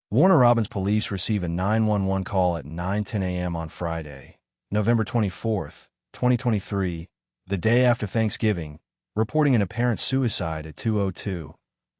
Warner Robins police receive a 911 call at 9:10 a.m. on Friday, November 24th, 2023, the day after Thanksgiving, reporting an apparent suicide at 202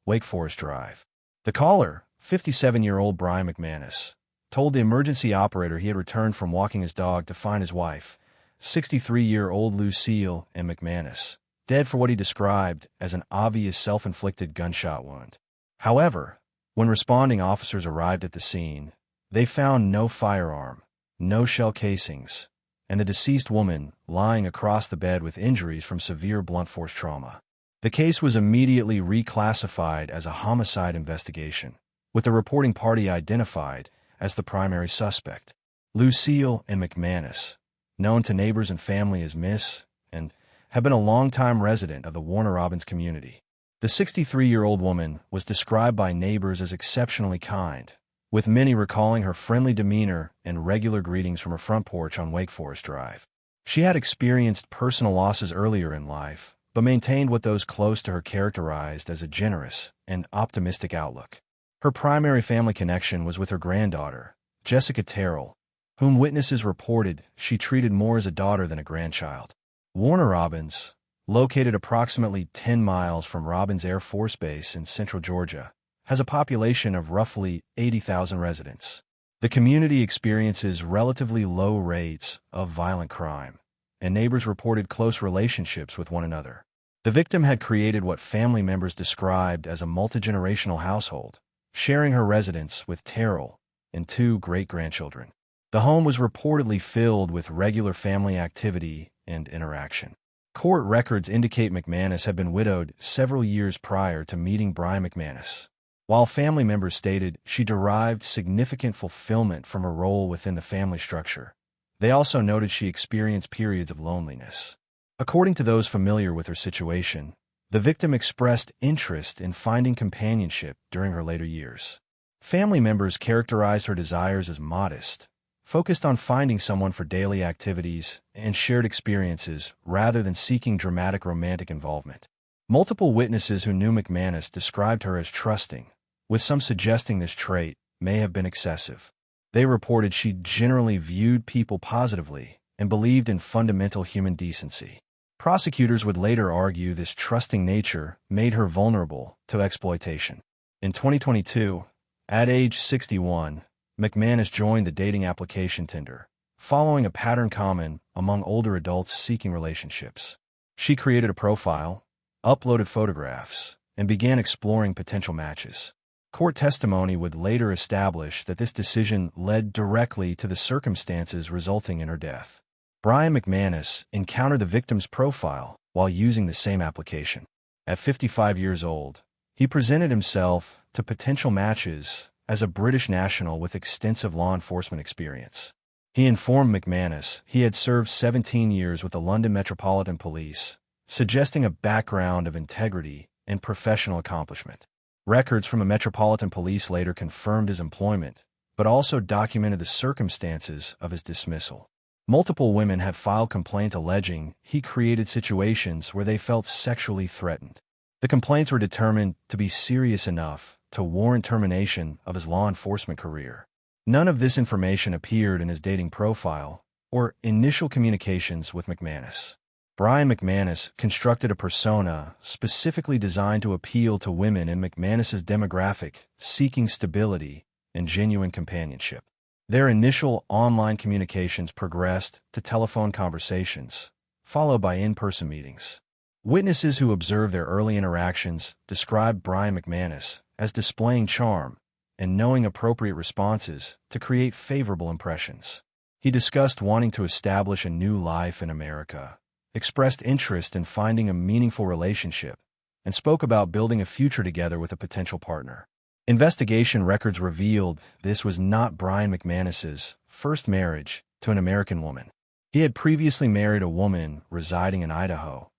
Wake Forest Drive. The caller, 57-year-old Brian McManus, told the emergency operator he had returned from walking his dog to find his wife, 63-year-old Lucille and McManus, dead for what he described as an obvious self-inflicted gunshot wound. However, when responding officers arrived at the scene, they found no firearm, no shell casings, and the deceased woman lying across the bed with injuries from severe blunt force trauma. The case was immediately reclassified as a homicide investigation, with the reporting party identified as the primary suspect. Lucille and McManus, known to neighbors and family as Miss, and have been a longtime resident of the Warner Robins community. The 63-year-old woman was described by neighbors as exceptionally kind, with many recalling her friendly demeanor and regular greetings from her front porch on Wake Forest Drive. She had experienced personal losses earlier in life, but maintained what those close to her characterized as a generous and optimistic outlook. Her primary family connection was with her granddaughter, Jessica Terrell, whom witnesses reported she treated more as a daughter than a grandchild. Warner Robins, located approximately 10 miles from Robins Air Force Base in central Georgia, has a population of roughly 80,000 residents. The community experiences relatively low rates of violent crime, and neighbors reported close relationships with one another. The victim had created what family members described as a multi-generational household, sharing her residence with Terrell and 2 great-grandchildren. The home was reportedly filled with regular family activity and interaction. Court records indicate McManus had been widowed several years prior to meeting Brian McManus. While family members stated she derived significant fulfillment from her role within the family structure, they also noted she experienced periods of loneliness. According to those familiar with her situation, the victim expressed interest in finding companionship during her later years. Family members characterized her desires as modest, focused on finding someone for daily activities and shared experiences rather than seeking dramatic romantic involvement. Multiple witnesses who knew McManus described her as trusting, with some suggesting this trait may have been excessive. They reported she generally viewed people positively and believed in fundamental human decency. Prosecutors would later argue this trusting nature made her vulnerable to exploitation. In 2022, at age 61, McManus joined the dating application Tinder, following a pattern common among older adults seeking relationships. She created a profile, uploaded photographs, and began exploring potential matches. Court testimony would later establish that this decision led directly to the circumstances resulting in her death. Brian McManus encountered the victim's profile while using the same application. At 55 years old, he presented himself to potential matches as a British national with extensive law enforcement experience. He informed McManus he had served 17 years with the London Metropolitan Police, suggesting a background of integrity and professional accomplishment. Records from the Metropolitan Police later confirmed his employment, but also documented the circumstances of his dismissal. Multiple women had filed complaints alleging he created situations where they felt sexually threatened. The complaints were determined to be serious enough to warrant termination of his law enforcement career. None of this information appeared in his dating profile or initial communications with McManus. Brian McManus constructed a persona specifically designed to appeal to women in McManus's demographic, seeking stability and genuine companionship. Their initial online communications progressed to telephone conversations, followed by in-person meetings. Witnesses who observed their early interactions described Brian McManus as displaying charm and knowing appropriate responses to create favorable impressions. He discussed wanting to establish a new life in America, expressed interest in finding a meaningful relationship, and spoke about building a future together with a potential partner. Investigation records revealed this was not Brian McManus's first marriage to an American woman. He had previously married a woman residing in Idaho,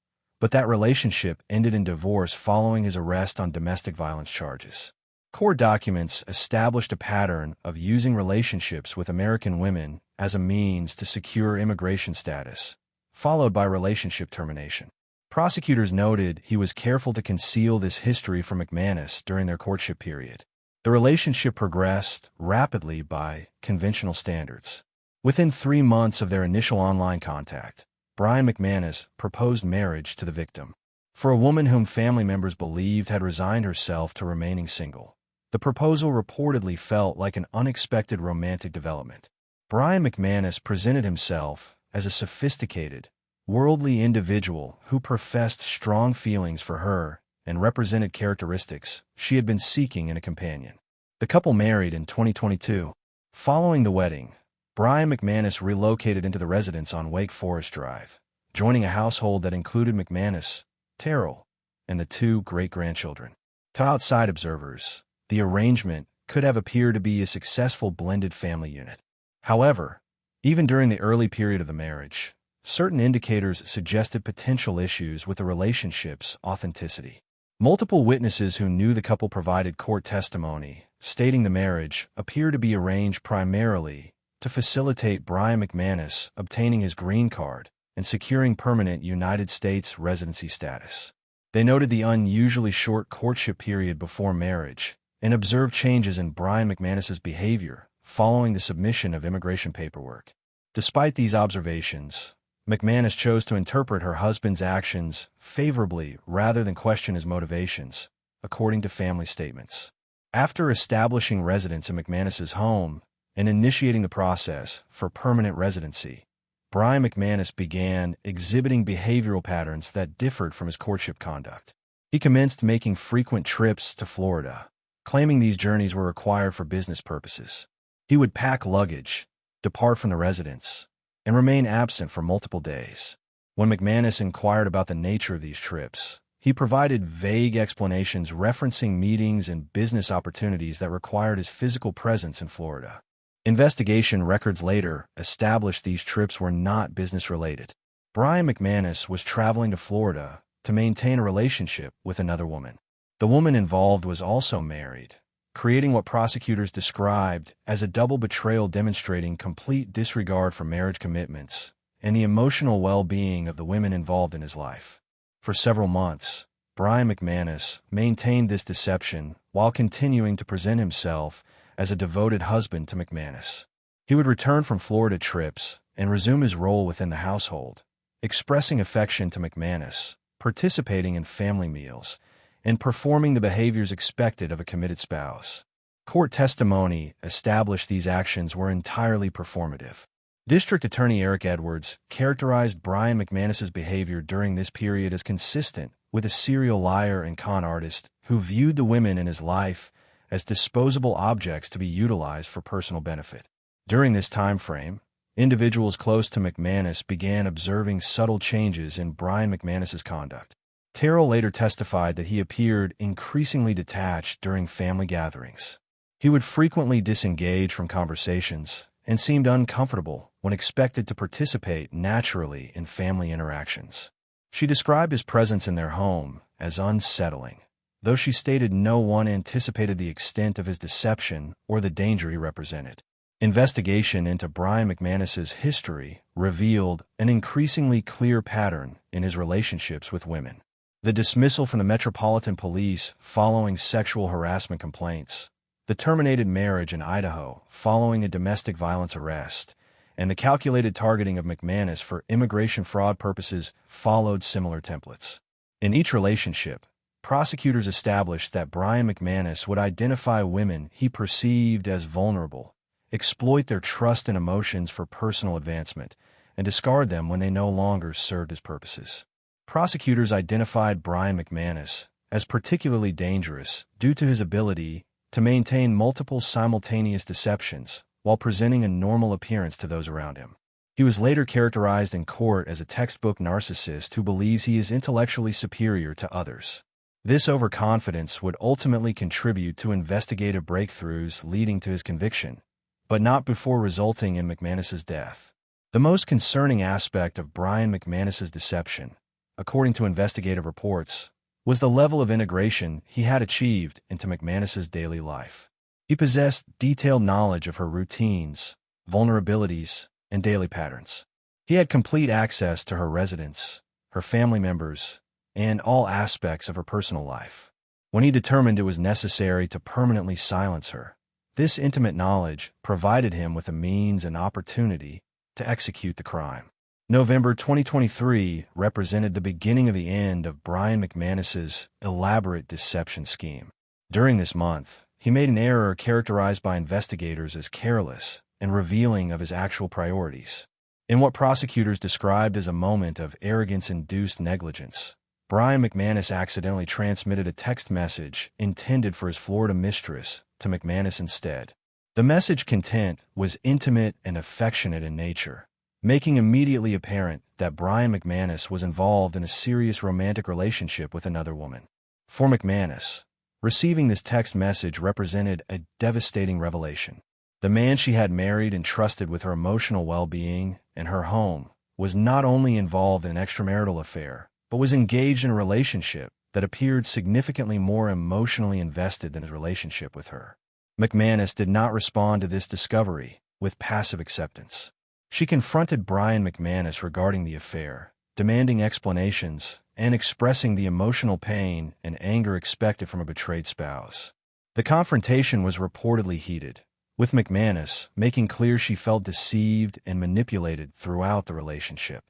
but that relationship ended in divorce following his arrest on domestic violence charges. Court documents established a pattern of using relationships with American women as a means to secure immigration status, followed by relationship termination. Prosecutors noted he was careful to conceal this history from McManus during their courtship period. The relationship progressed rapidly by conventional standards. Within 3 months of their initial online contact, Brian McManus proposed marriage to the victim. For a woman whom family members believed had resigned herself to remaining single, the proposal reportedly felt like an unexpected romantic development. Brian McManus presented himself as a sophisticated, worldly individual who professed strong feelings for her and represented characteristics she had been seeking in a companion. The couple married in 2022. Following the wedding, Brian McManus relocated into the residence on Wake Forest Drive, joining a household that included McManus, Terrell, and the 2 great-grandchildren. To outside observers, the arrangement could have appeared to be a successful blended family unit. However, even during the early period of the marriage, certain indicators suggested potential issues with the relationship's authenticity. Multiple witnesses who knew the couple provided court testimony, stating the marriage appeared to be arranged primarily to facilitate Brian McManus obtaining his green card and securing permanent United States residency status. They noted the unusually short courtship period before marriage and observed changes in Brian McManus's behavior following the submission of immigration paperwork. Despite these observations, McManus chose to interpret her husband's actions favorably rather than question his motivations, according to family statements. After establishing residence in McManus's home and initiating the process for permanent residency, Brian McManus began exhibiting behavioral patterns that differed from his courtship conduct. He commenced making frequent trips to Florida, claiming these journeys were required for business purposes. He would pack luggage, depart from the residence, and remain absent for multiple days. When McManus inquired about the nature of these trips, he provided vague explanations referencing meetings and business opportunities that required his physical presence in Florida. Investigation records later established these trips were not business-related. Brian McManus was traveling to Florida to maintain a relationship with another woman. The woman involved was also married, creating what prosecutors described as a double betrayal demonstrating complete disregard for marriage commitments and the emotional well-being of the women involved in his life. For several months, Brian McManus maintained this deception while continuing to present himself as a devoted husband to McManus. He would return from Florida trips and resume his role within the household, expressing affection to McManus, participating in family meals, and performing the behaviors expected of a committed spouse. Court testimony established these actions were entirely performative. District Attorney Eric Edwards characterized Brian McManus's behavior during this period as consistent with a serial liar and con artist who viewed the women in his life as disposable objects to be utilized for personal benefit. During this time frame, individuals close to McManus began observing subtle changes in Brian McManus's conduct. Terrell later testified that he appeared increasingly detached during family gatherings. He would frequently disengage from conversations and seemed uncomfortable when expected to participate naturally in family interactions. She described his presence in their home as unsettling, though she stated no one anticipated the extent of his deception or the danger he represented. Investigation into Brian McManus's history revealed an increasingly clear pattern in his relationships with women. The dismissal from the Metropolitan Police following sexual harassment complaints, the terminated marriage in Idaho following a domestic violence arrest, and the calculated targeting of McManus for immigration fraud purposes followed similar templates. In each relationship, prosecutors established that Brian McManus would identify women he perceived as vulnerable, exploit their trust and emotions for personal advancement, and discard them when they no longer served his purposes. Prosecutors identified Brian McManus as particularly dangerous due to his ability to maintain multiple simultaneous deceptions while presenting a normal appearance to those around him. He was later characterized in court as a textbook narcissist who believes he is intellectually superior to others. This overconfidence would ultimately contribute to investigative breakthroughs leading to his conviction, but not before resulting in McManus's death. The most concerning aspect of Brian McManus's deception, according to investigative reports, was the level of integration he had achieved into McManus's daily life. He possessed detailed knowledge of her routines, vulnerabilities, and daily patterns. He had complete access to her residence, her family members, and all aspects of her personal life. when he determined it was necessary to permanently silence her. This intimate knowledge provided him with a means and opportunity to execute the crime. November 2023 represented the beginning of the end of Brian McManus's elaborate deception scheme. During this month, he made an error characterized by investigators as careless and revealing of his actual priorities. In what prosecutors described as a moment of arrogance-induced negligence, Brian McManus accidentally transmitted a text message intended for his Florida mistress to McManus instead. The message content was intimate and affectionate in nature, making immediately apparent that Brian McManus was involved in a serious romantic relationship with another woman. For McManus, receiving this text message represented a devastating revelation. The man she had married and trusted with her emotional well-being and her home was not only involved in an extramarital affair, but was engaged in a relationship that appeared significantly more emotionally invested than his relationship with her. McManus did not respond to this discovery with passive acceptance. She confronted Brian McManus regarding the affair, demanding explanations and expressing the emotional pain and anger expected from a betrayed spouse. The confrontation was reportedly heated, with McManus making clear she felt deceived and manipulated throughout the relationship.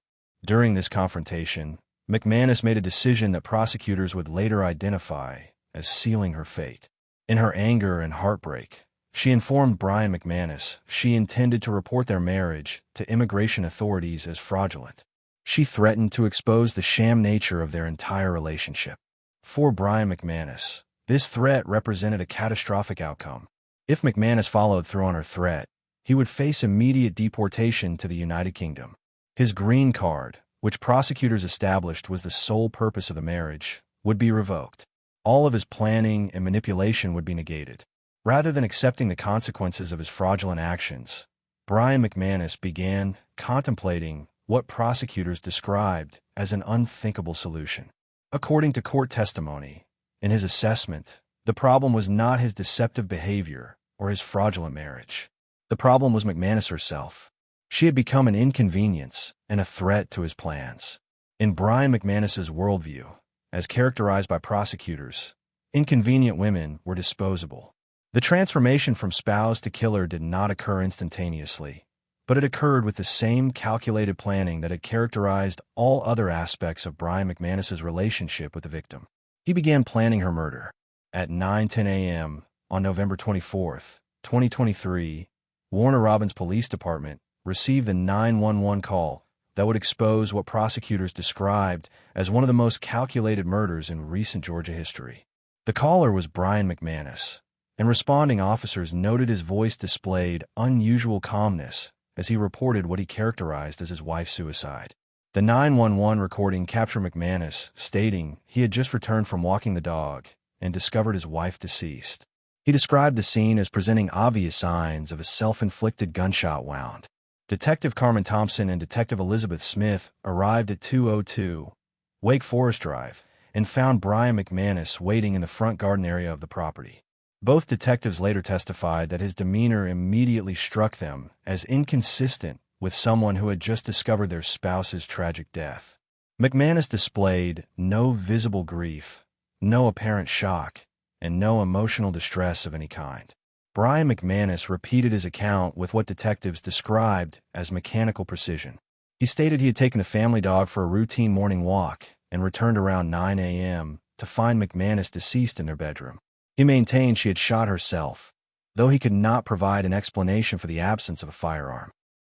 During this confrontation, McManus made a decision that prosecutors would later identify as sealing her fate. In her anger and heartbreak, she informed Brian McManus she intended to report their marriage to immigration authorities as fraudulent. She threatened to expose the sham nature of their entire relationship. For Brian McManus, this threat represented a catastrophic outcome. If McManus followed through on her threat, he would face immediate deportation to the United Kingdom. His green card, which prosecutors established was the sole purpose of the marriage, would be revoked. All of his planning and manipulation would be negated. Rather than accepting the consequences of his fraudulent actions, Brian McManus began contemplating what prosecutors described as an unthinkable solution. According to court testimony, in his assessment, the problem was not his deceptive behavior or his fraudulent marriage. The problem was McManus herself. She had become an inconvenience and a threat to his plans. In Brian McManus's worldview, as characterized by prosecutors, inconvenient women were disposable. The transformation from spouse to killer did not occur instantaneously, but it occurred with the same calculated planning that had characterized all other aspects of Brian McManus's relationship with the victim. He began planning her murder. At 9:10 a.m. on November 24, 2023, Warner Robins Police Department received a 911 call that would expose what prosecutors described as one of the most calculated murders in recent Georgia history. The caller was Brian McManus, and responding officers noted his voice displayed unusual calmness as he reported what he characterized as his wife's suicide. The 911 recording captured McManus stating he had just returned from walking the dog and discovered his wife deceased. He described the scene as presenting obvious signs of a self-inflicted gunshot wound. Detective Carmen Thompson and Detective Elizabeth Smith arrived at 202 Wake Forest Drive and found Brian McManus waiting in the front garden area of the property. Both detectives later testified that his demeanor immediately struck them as inconsistent with someone who had just discovered their spouse's tragic death. McManus displayed no visible grief, no apparent shock, and no emotional distress of any kind. Brian McManus repeated his account with what detectives described as mechanical precision. He stated he had taken the family dog for a routine morning walk and returned around 9 a.m. to find McManus deceased in their bedroom. He maintained she had shot herself, though he could not provide an explanation for the absence of a firearm.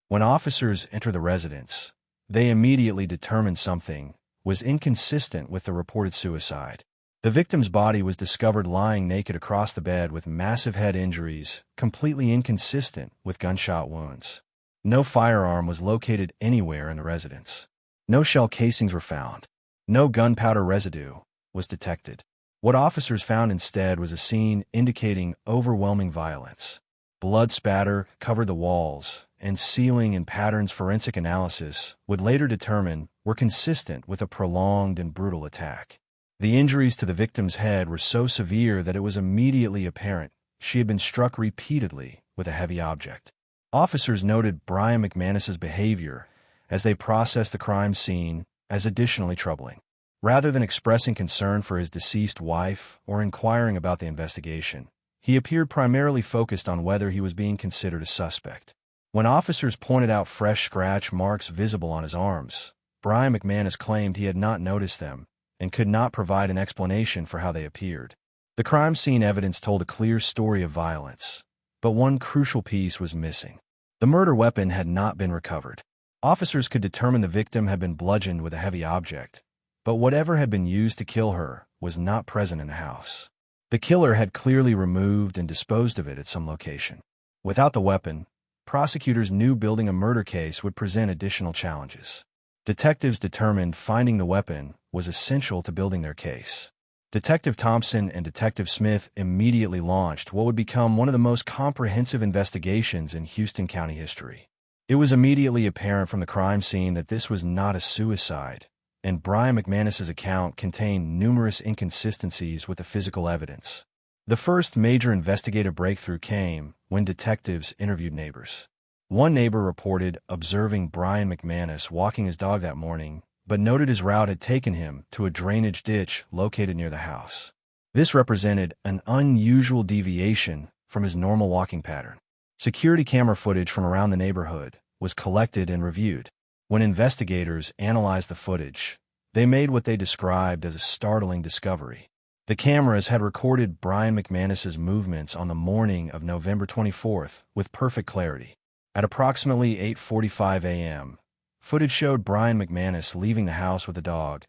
When officers entered the residence, they immediately determined something was inconsistent with the reported suicide. The victim's body was discovered lying naked across the bed with massive head injuries, completely inconsistent with gunshot wounds. No firearm was located anywhere in the residence. No shell casings were found. No gunpowder residue was detected. What officers found instead was a scene indicating overwhelming violence. Blood spatter covered the walls, and ceiling and patterns forensic analysis would later determine were consistent with a prolonged and brutal attack. The injuries to the victim's head were so severe that it was immediately apparent she had been struck repeatedly with a heavy object. Officers noted Brian McManus's behavior as they processed the crime scene as additionally troubling. Rather than expressing concern for his deceased wife or inquiring about the investigation, he appeared primarily focused on whether he was being considered a suspect. When officers pointed out fresh scratch marks visible on his arms, Brian McManus claimed he had not noticed them and could not provide an explanation for how they appeared. The crime scene evidence told a clear story of violence, but one crucial piece was missing. The murder weapon had not been recovered. Officers could determine the victim had been bludgeoned with a heavy object, but whatever had been used to kill her was not present in the house. The killer had clearly removed and disposed of it at some location. Without the weapon, prosecutors knew building a murder case would present additional challenges. Detectives determined finding the weapon was essential to building their case. Detective Thompson and Detective Smith immediately launched what would become one of the most comprehensive investigations in Houston County history. It was immediately apparent from the crime scene that this was not a suicide, and Brian McManus's account contained numerous inconsistencies with the physical evidence. The first major investigative breakthrough came when detectives interviewed neighbors. One neighbor reported observing Brian McManus walking his dog that morning, but noted his route had taken him to a drainage ditch located near the house. This represented an unusual deviation from his normal walking pattern. Security camera footage from around the neighborhood was collected and reviewed. When investigators analyzed the footage, they made what they described as a startling discovery. The cameras had recorded Brian McManus's movements on the morning of November 24th with perfect clarity. At approximately 8:45 a.m., footage showed Brian McManus leaving the house with the dog,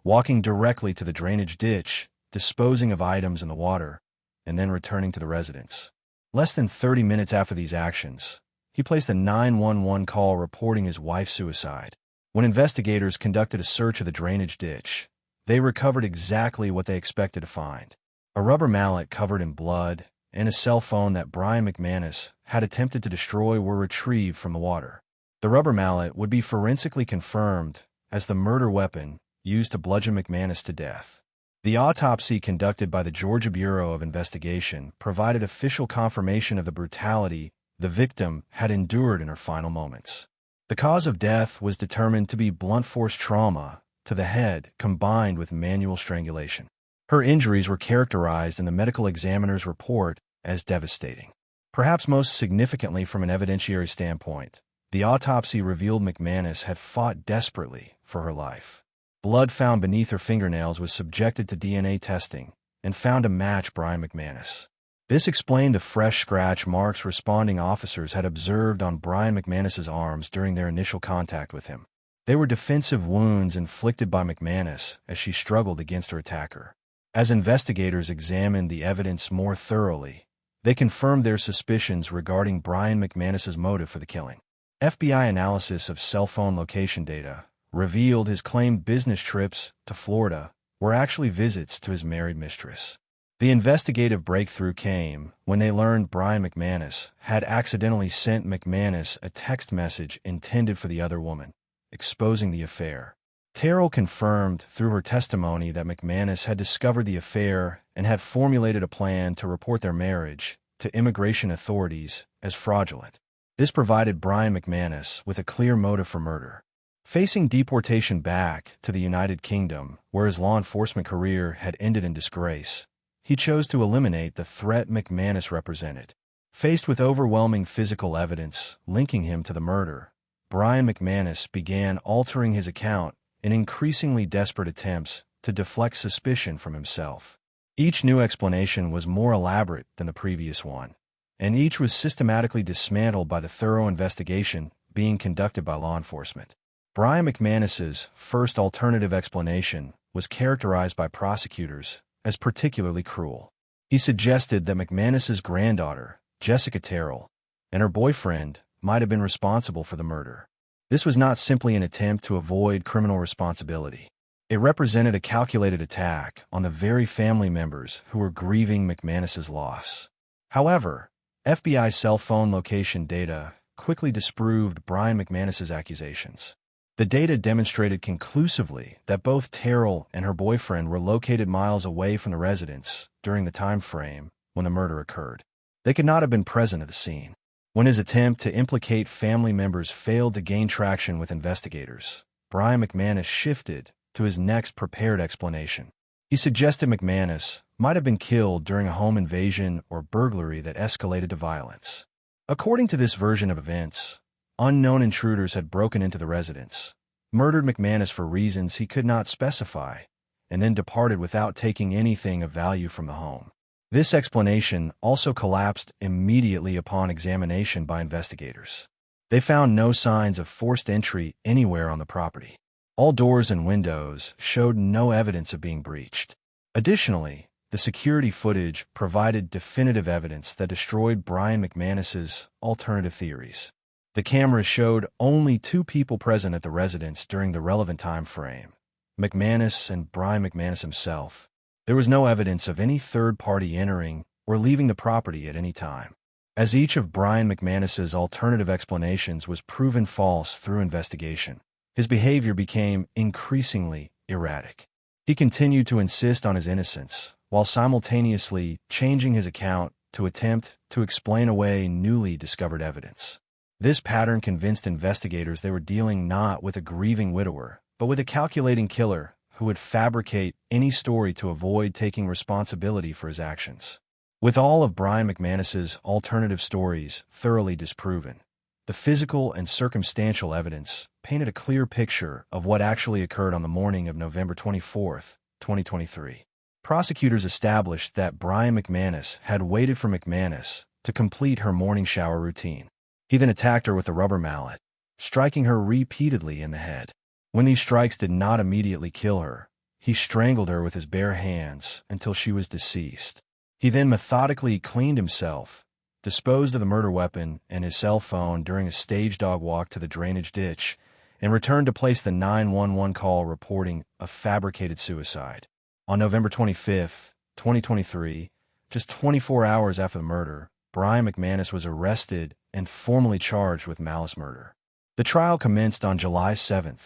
walking directly to the drainage ditch, disposing of items in the water, and then returning to the residence. Less than 30 minutes after these actions, he placed a 911 call reporting his wife's suicide. When investigators conducted a search of the drainage ditch, they recovered exactly what they expected to find: a rubber mallet covered in blood and a cell phone that Brian McManus had attempted to destroy were retrieved from the water. The rubber mallet would be forensically confirmed as the murder weapon used to bludgeon McManus to death. The autopsy conducted by the Georgia Bureau of Investigation provided official confirmation of the brutality the victim had endured in her final moments. The cause of death was determined to be blunt force trauma to the head combined with manual strangulation. Her injuries were characterized in the medical examiner's report as devastating. Perhaps most significantly from an evidentiary standpoint, the autopsy revealed McManus had fought desperately for her life. Blood found beneath her fingernails was subjected to DNA testing and found to match Brian McManus. This explained the fresh scratch marks responding officers had observed on Brian McManus's arms during their initial contact with him. They were defensive wounds inflicted by McManus as she struggled against her attacker. As investigators examined the evidence more thoroughly, they confirmed their suspicions regarding Brian McManus's motive for the killing. FBI analysis of cell phone location data revealed his claimed business trips to Florida were actually visits to his married mistress. The investigative breakthrough came when they learned Brian McManus had accidentally sent McManus a text message intended for the other woman, exposing the affair. Terrell confirmed through her testimony that McManus had discovered the affair and had formulated a plan to report their marriage to immigration authorities as fraudulent. This provided Brian McManus with a clear motive for murder. Facing deportation back to the United Kingdom, where his law enforcement career had ended in disgrace, he chose to eliminate the threat McManus represented. Faced with overwhelming physical evidence linking him to the murder, Brian McManus began altering his account in increasingly desperate attempts to deflect suspicion from himself. Each new explanation was more elaborate than the previous one, and each was systematically dismantled by the thorough investigation being conducted by law enforcement. Brian McManus's first alternative explanation was characterized by prosecutors as particularly cruel. He suggested that McManus's granddaughter, Jessica Terrell, and her boyfriend might have been responsible for the murder. This was not simply an attempt to avoid criminal responsibility. It represented a calculated attack on the very family members who were grieving McManus's loss. However, FBI cell phone location data quickly disproved Brian McManus's accusations. The data demonstrated conclusively that both Terrell and her boyfriend were located miles away from the residence during the time frame when the murder occurred. They could not have been present at the scene. When his attempt to implicate family members failed to gain traction with investigators, Brian McManus shifted to his next prepared explanation. He suggested McManus might have been killed during a home invasion or burglary that escalated to violence. According to this version of events, unknown intruders had broken into the residence, murdered McManus for reasons he could not specify, and then departed without taking anything of value from the home. This explanation also collapsed immediately upon examination by investigators. They found no signs of forced entry anywhere on the property. All doors and windows showed no evidence of being breached. Additionally, the security footage provided definitive evidence that destroyed Brian McManus's alternative theories. The cameras showed only 2 people present at the residence during the relevant time frame, McManus and Brian McManus himself. There was no evidence of any third party entering or leaving the property at any time. As each of Brian McManus's alternative explanations was proven false through investigation, his behavior became increasingly erratic. He continued to insist on his innocence, while simultaneously changing his account to attempt to explain away newly discovered evidence. This pattern convinced investigators they were dealing not with a grieving widower, but with a calculating killer who would fabricate any story to avoid taking responsibility for his actions. With all of Brian McManus's alternative stories thoroughly disproven, the physical and circumstantial evidence painted a clear picture of what actually occurred on the morning of November 24, 2023. Prosecutors established that Brian McManus had waited for McManus to complete her morning shower routine. He then attacked her with a rubber mallet, striking her repeatedly in the head. When these strikes did not immediately kill her, he strangled her with his bare hands until she was deceased. He then methodically cleaned himself, disposed of the murder weapon and his cell phone during a stage dog walk to the drainage ditch, and returned to place the 911 call reporting a fabricated suicide. On November 25, 2023, just 24 hours after the murder, Brian McManus was arrested and formally charged with malice murder. The trial commenced on July 7,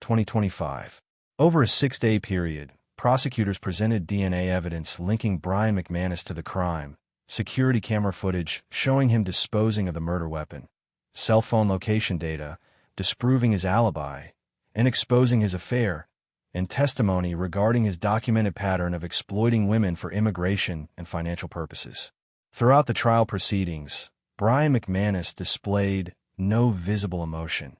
2025. Over a 6-day period, prosecutors presented DNA evidence linking Brian McManus to the crime, security camera footage showing him disposing of the murder weapon, cell phone location data, disproving his alibi, and exposing his affair, and testimony regarding his documented pattern of exploiting women for immigration and financial purposes. Throughout the trial proceedings, Brian McManus displayed no visible emotion,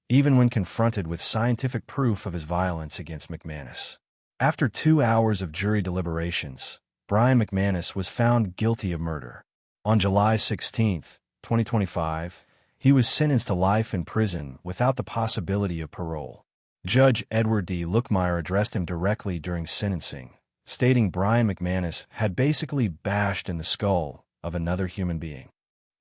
even when confronted with scientific proof of his violence against McManus. After 2 hours of jury deliberations, Brian McManus was found guilty of murder. On July 16, 2025, he was sentenced to life in prison without the possibility of parole. Judge Edward D. Lookmeyer addressed him directly during sentencing, stating Brian McManus had basically bashed in the skull of another human being.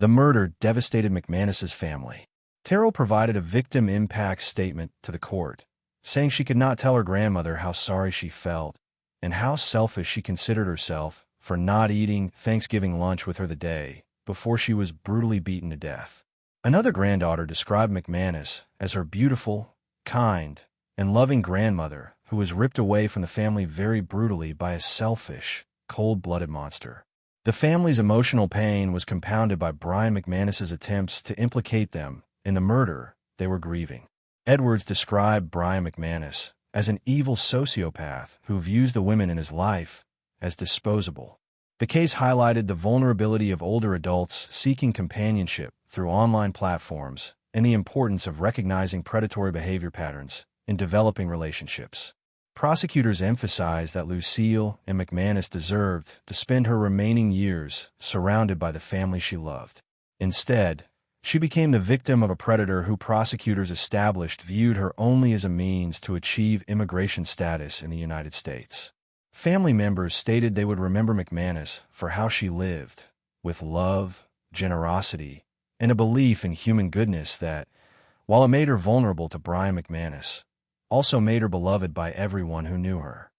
The murder devastated McManus's family. Terrell provided a victim impact statement to the court, saying she could not tell her grandmother how sorry she felt and how selfish she considered herself for not eating Thanksgiving lunch with her the day before she was brutally beaten to death. Another granddaughter described McManus as her beautiful, kind, and loving grandmother who was ripped away from the family very brutally by a selfish, cold-blooded monster. The family's emotional pain was compounded by Brian McManus's attempts to implicate them in the murder they were grieving. Edwards described Brian McManus as an evil sociopath who views the women in his life as disposable. The case highlighted the vulnerability of older adults seeking companionship through online platforms and the importance of recognizing predatory behavior patterns in developing relationships. Prosecutors emphasized that Lucille and McManus deserved to spend her remaining years surrounded by the family she loved. Instead, she became the victim of a predator who prosecutors established viewed her only as a means to achieve immigration status in the United States. Family members stated they would remember McManus for how she lived, with love, generosity, and a belief in human goodness that, while it made her vulnerable to Brian McManus, also made her beloved by everyone who knew her.